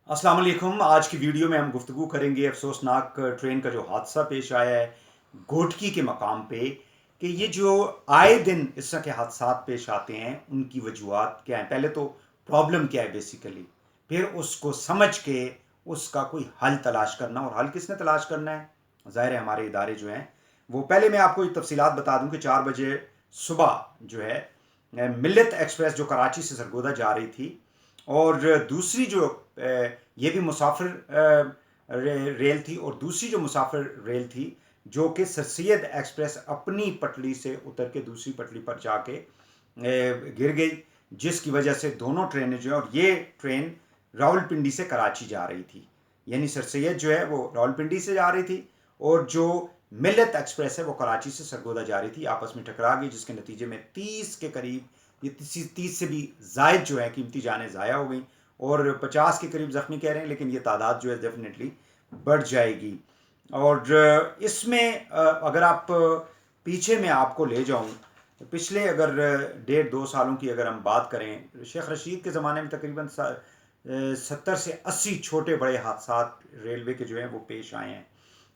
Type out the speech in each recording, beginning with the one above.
अस्सलाम वालेकुम। आज की वीडियो में हम गुफ्तगू करेंगे अफसोसनाक ट्रेन का जो हादसा पेश आया है घोटकी के मकाम पे कि ये जो आए दिन इस तरह के हादसा पेश आते हैं उनकी वजूहत क्या हैं। पहले तो प्रॉब्लम क्या है बेसिकली, फिर उसको समझ के उसका कोई हल तलाश करना। और हल किसने तलाश करना है? ज़ाहिर है हमारे इदारे जो हैं वो। पहले मैं आपको तफसीलात बता दूं कि 4 बजे सुबह जो है मिल्लत एक्सप्रेस जो कराची से सरगोदा जा रही थी, और दूसरी जो ये भी मुसाफिर रेल थी, और दूसरी जो मुसाफिर रेल थी जो कि सर सैयद एक्सप्रेस अपनी पटरी से उतर के दूसरी पटरी पर जाके गिर गई, जिसकी वजह से दोनों ट्रेनें जो है, और ये ट्रेन रावलपिंडी से कराची जा रही थी, यानी सर सैयद जो है वो रावलपिंडी से जा रही थी, और जो मिल्लत एक्सप्रेस है वो कराची से सरगोदा जा रही थी, आपस में टकरा गई, जिसके नतीजे में 30 के करीब, ये 30 से भी जायद जो है कीमती जानें ज़ाया हो गई, और 50 के करीब ज़ख्मी कह रहे हैं, लेकिन ये तादाद जो है डेफिनेटली बढ़ जाएगी। और इसमें अगर आप पीछे में आपको ले जाऊं, पिछले अगर 1.5-2 सालों की अगर हम बात करें, शेख रशीद के ज़माने में तकरीबन 70 से 80 छोटे बड़े हादसा रेलवे के जो हैं वो पेश आए हैं।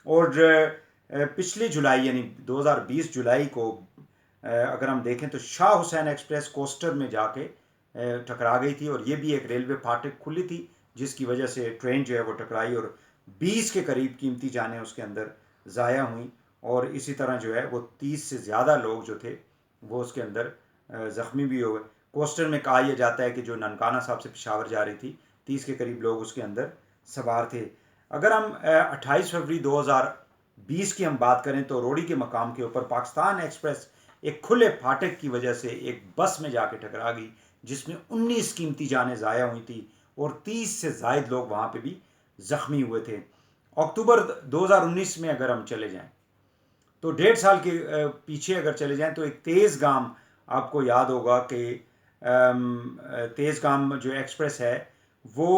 और पिछली जुलाई यानी 2020 जुलाई को अगर हम देखें तो शाह हुसैन एक्सप्रेस कोस्टर में जाके टकरा गई थी, और ये भी एक रेलवे फाटक खुली थी, जिसकी वजह से ट्रेन जो है वो टकराई, और 20 के करीब कीमती जानें उसके अंदर ज़ाया हुई, और इसी तरह जो है वो 30 से ज़्यादा लोग जो थे वो उसके अंदर ज़ख्मी भी हो गए। कोस्टर में कहा यह जाता है कि जो ननकाना साहब से पेशावर जा रही थी, 30 के करीब लोग उसके अंदर सवार थे। अगर हम 28 फरवरी 2020 की हम बात करें तो रोड़ी के मकाम के ऊपर पाकिस्तान एक्सप्रेस एक खुले फाटक की वजह से एक बस में जाके टकरा गई, जिसमें 19 कीमती जानें ज़ाया हुई थी, और 30 से ज़ायद लोग वहाँ पे भी ज़ख्मी हुए थे। अक्टूबर 2019 में अगर हम चले जाएं तो 1.5 साल के पीछे अगर चले जाएं तो एक तेज़ गाम, आपको याद होगा कि तेज़ गाम जो एक्सप्रेस है वो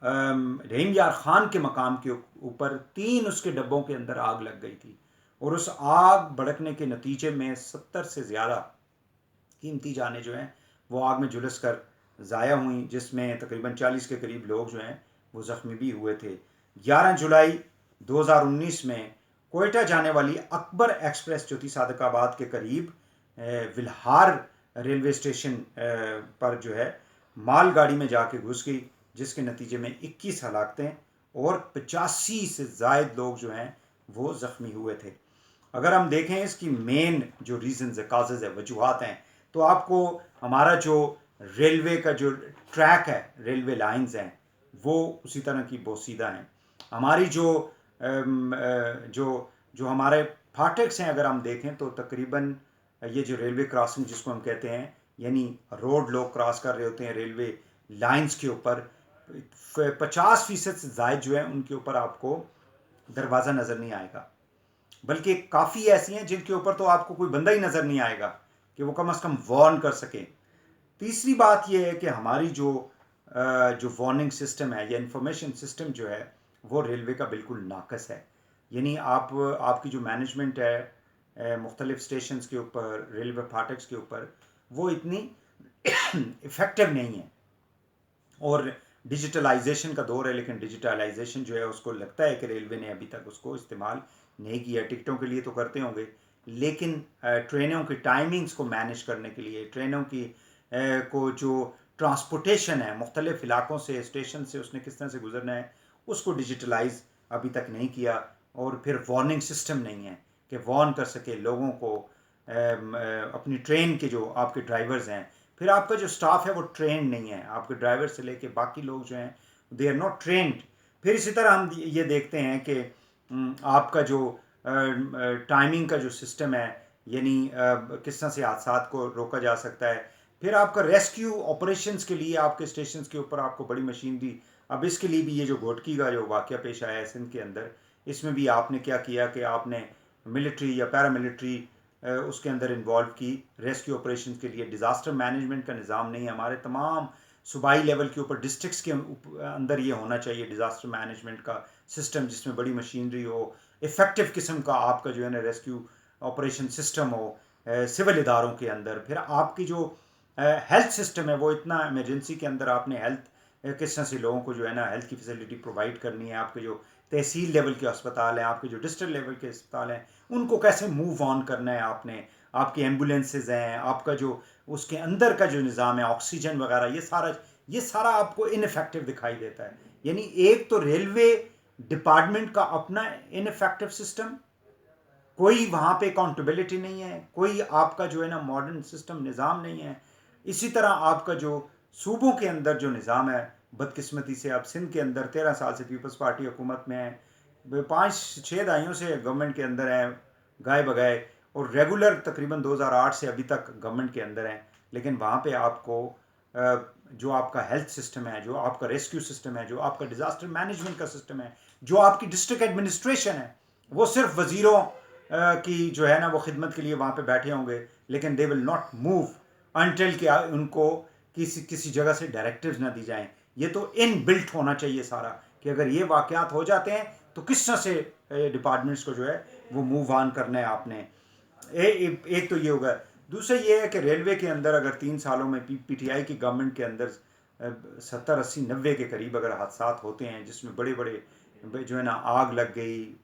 रहीम यार खान के मकाम के ऊपर 3 उसके डब्बों के अंदर आग लग गई थी, और उस आग भड़कने के नतीजे में 70 से ज़्यादा कीमती जानें जो हैं वो आग में झुलस कर ज़ाया हुई, जिसमें तकरीबन 40 के करीब लोग जो हैं वो ज़ख्मी भी हुए थे। 11 जुलाई 2019 में कोयटा जाने वाली अकबर एक्सप्रेस जो थी सादकाबाद के करीब विल्हार रेलवे स्टेशन पर जो है मालगाड़ी में जाके घुस गई, जिसके नतीजे में 21 हलाकतें और 85 से ज़ायद लोग जो हैं वो ज़ख्मी हुए थे। अगर हम देखें इसकी मेन जो रीज़न्स है, काजेज़ है, वजूहत हैं, तो आपको हमारा जो रेलवे का जो ट्रैक है, रेलवे लाइंस हैं, वो उसी तरह की बोसीदा हैं। हमारी जो जो हमारे फाटक्स हैं अगर हम देखें तो तकरीबन ये जो रेलवे क्रॉसिंग जिसको हम कहते हैं, यानी रोड लोग क्रॉस कर रहे होते हैं रेलवे लाइंस के ऊपर, 50% से ज़ायद जो है उनके ऊपर आपको दरवाज़ा नज़र नहीं आएगा, बल्कि काफ़ी ऐसी हैं जिनके ऊपर तो आपको कोई बंदा ही नज़र नहीं आएगा कि वो कम से कम वार्न कर सके। तीसरी बात यह है कि हमारी जो वार्निंग सिस्टम है या इंफॉर्मेशन सिस्टम जो है वो रेलवे का बिल्कुल नाकस है। यानी आपकी जो मैनेजमेंट है मुख्तलिफ स्टेशन के ऊपर, रेलवे फाटक्स के ऊपर, वो इतनी इफ़ेक्टिव नहीं है। और डिजिटलाइजेशन का दौर है, लेकिन डिजिटलाइजेशन जो है उसको लगता है कि रेलवे ने अभी तक उसको इस्तेमाल नहीं किया। टिकटों के लिए तो करते होंगे, लेकिन ट्रेनों की टाइमिंग्स को मैनेज करने के लिए, ट्रेनों की को जो ट्रांसपोर्टेशन है मुख्तलिफ इलाकों से, स्टेशन से उसने किस तरह से गुजरना है, उसको डिजिटलाइज अभी तक नहीं किया। और फिर वार्निंग सिस्टम नहीं है कि वार्न कर सके लोगों को। अपनी ट्रेन के जो आपके ड्राइवर्स हैं, फिर आपका जो स्टाफ है वो ट्रेन नहीं है, आपके ड्राइवर से लेके बाकी लोग जो हैं दे आर नॉट ट्रेंड। फिर इसी तरह हम ये देखते हैं कि आपका जो टाइमिंग का जो सिस्टम है, यानी किस तरह से हादसा को रोका जा सकता है। फिर आपका रेस्क्यू ऑपरेशंस के लिए आपके स्टेशन के ऊपर आपको बड़ी मशीनरी, अब इसके लिए भी ये जो घोटकी का जो वाक़या पेश आया है सिंध के अंदर, इसमें भी आपने क्या किया कि आपने मिलिट्री या पैरामिलिट्री उसके अंदर इन्वॉल्व की रेस्क्यू ऑपरेशन के लिए। डिज़ास्टर मैनेजमेंट का निज़ाम नहीं है हमारे तमाम सूबाई लेवल के ऊपर, डिस्ट्रिक्ट्स के अंदर ये होना चाहिए डिज़ास्टर मैनेजमेंट का सिस्टम, जिसमें बड़ी मशीनरी हो, इफ़ेक्टिव किस्म का आपका जो है ना रेस्क्यू ऑपरेशन सिस्टम हो सिविल इदारों के अंदर। फिर आपकी जो हेल्थ सिस्टम है वो इतना, इमरजेंसी के अंदर आपने हेल्थ کس طرح سے لوگوں کو جو ہے نا ہیلتھ کی فیسلٹی پرووائڈ کرنی ہے. آپ کے جو تحصیل لیول کے اسپتال ہیں, آپ کے جو ڈسٹرکٹ لیول کے اسپتال ہیں, ان کو کیسے موو آن کرنا ہے آپ نے. آپ کی ایمبولینسز ہیں, آپ کا جو اس کے اندر کا جو نظام ہے, آکسیجن وغیرہ, یہ سارا آپ کو انفیکٹو دکھائی دیتا ہے. یعنی ایک تو ریلوے ڈپارٹمنٹ کا اپنا انفیکٹو سسٹم, کوئی وہاں پہ اکاؤنٹیبلٹی نہیں ہے, کوئی آپ کا جو ہے نا ماڈرن سسٹم نظام نہیں ہے. اسی طرح آپ کا جو صوبوں کے اندر جو نظام ہے, بدقسمتی سے اب سندھ کے اندر 13 سال سے پیپلز پارٹی حکومت میں ہے, 5-6 دہائیوں سے گورنمنٹ کے اندر ہیں گائے بگائے, اور ریگولر تقریباً 2008 سے ابھی تک گورنمنٹ کے اندر ہیں. لیکن وہاں پہ آپ کو جو آپ کا ہیلتھ سسٹم ہے, جو آپ کا ریسکیو سسٹم ہے, جو آپ کا ڈیزاسٹر مینجمنٹ کا سسٹم ہے, جو آپ کی ڈسٹرکٹ ایڈمنسٹریشن ہے, وہ صرف وزیروں کی جو ہے نا وہ خدمت کے لیے وہاں پہ بیٹھے ہوں گے, لیکن دے ول ناٹ موو انٹل کہ ان کو کسی جگہ سے ڈائریکٹیوز نہ دی جائیں. یہ تو ان بلٹ ہونا چاہیے سارا, کہ اگر یہ واقعات ہو جاتے ہیں تو کس طرح سے ڈپارٹمنٹس کو جو ہے وہ موو آن کرنا ہے آپ نے. ایک تو یہ ہوگا. دوسرا یہ ہے کہ ریلوے کے اندر اگر 3 سالوں میں پی ٹی آئی کی گورنمنٹ کے اندر 70, 80, 90 کے قریب اگر حادثات ہوتے ہیں, جس میں بڑے بڑے جو ہے نا آگ لگ گئی,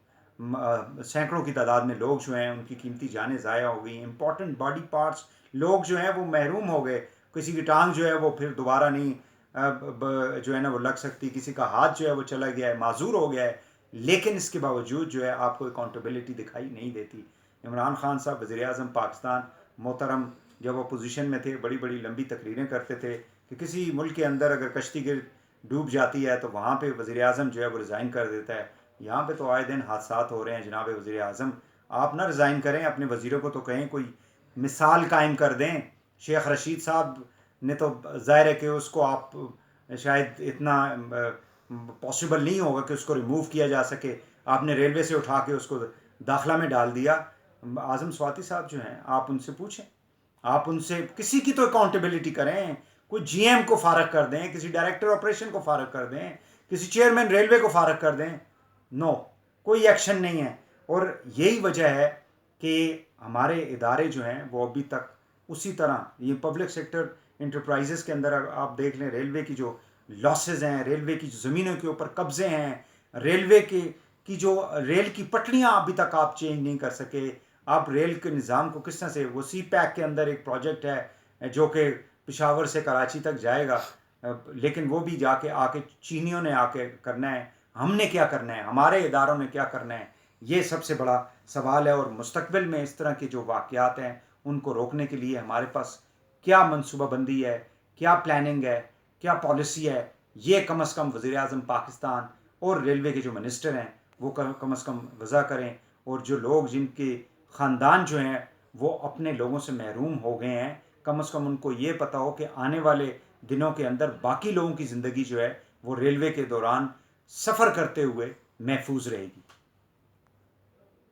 سینکڑوں کی تعداد میں لوگ جو ہیں ان کی قیمتی جانیں ضائع ہو گئی, امپورٹنٹ باڈی پارٹس لوگ جو ہیں وہ محروم ہو گئے, کسی کی ٹانگ جو ہے وہ پھر دوبارہ نہیں جو ہے نا وہ لگ سکتی, کسی کا ہاتھ جو ہے وہ چلا گیا ہے, معذور ہو گیا ہے, لیکن اس کے باوجود جو ہے آپ کو اکاؤنٹیبلٹی دکھائی نہیں دیتی. عمران خان صاحب وزیر اعظم پاکستان محترم جب اپوزیشن میں تھے, بڑی بڑی لمبی تقریریں کرتے تھے کہ کسی ملک کے اندر اگر کشتی گر ڈوب جاتی ہے تو وہاں پہ وزیر اعظم جو ہے وہ ریزائن کر دیتا ہے. یہاں پہ تو آئے دن حادثات ہو رہے ہیں. جناب وزیر اعظم, آپ نہ ریزائن کریں, اپنے وزیروں کو تو کہیں کوئی مثال قائم کر دیں. شیخ رشید صاحب نے تو ظاہر ہے کہ اس کو آپ شاید اتنا پاسبل نہیں ہوگا کہ اس کو ریموو کیا جا سکے, آپ نے ریلوے سے اٹھا کے اس کو داخلہ میں ڈال دیا. اعظم سواتی صاحب جو ہیں, آپ ان سے پوچھیں, آپ ان سے کسی کی تو اکاؤنٹیبلٹی کریں. کوئی جی ایم کو فارغ کر دیں, کسی ڈائریکٹر آپریشن کو فارغ کر دیں, کسی چیئرمین ریلوے کو فارغ کر دیں. نو, کوئی ایکشن نہیں ہے. اور یہی وجہ ہے کہ ہمارے ادارے جو ہیں وہ ابھی تک اسی طرح, یہ پبلک سیکٹر انٹرپرائزز کے اندر آپ دیکھ لیں, ریلوے کی جو لاسز ہیں, ریلوے کی جو زمینوں کے اوپر قبضے ہیں, ریلوے کی جو ریل کی پٹریاں ابھی تک آپ چینج نہیں کر سکے. آپ ریل کے نظام کو کس طرح سے, وہ سی پیک کے اندر ایک پروجیکٹ ہے جو کہ پشاور سے کراچی تک جائے گا, لیکن وہ بھی آ کے چینیوں نے آ کے کرنا ہے. ہم نے کیا کرنا ہے, ہمارے اداروں نے کیا کرنا ہے, یہ سب سے بڑا سوال ہے. اور مستقبل میں اس طرح کے جو واقعات ہیں ان کو روکنے کے لیے ہمارے پاس کیا منصوبہ بندی ہے, کیا پلاننگ ہے, کیا پالیسی ہے, یہ کم از کم وزیر اعظم پاکستان اور ریلوے کے جو منسٹر ہیں وہ کم از کم وضع کریں. اور جو لوگ جن کے خاندان جو ہیں وہ اپنے لوگوں سے محروم ہو گئے ہیں, کم از کم ان کو یہ پتا ہو کہ آنے والے دنوں کے اندر باقی لوگوں کی زندگی جو ہے وہ ریلوے کے دوران سفر کرتے ہوئے محفوظ رہے گی.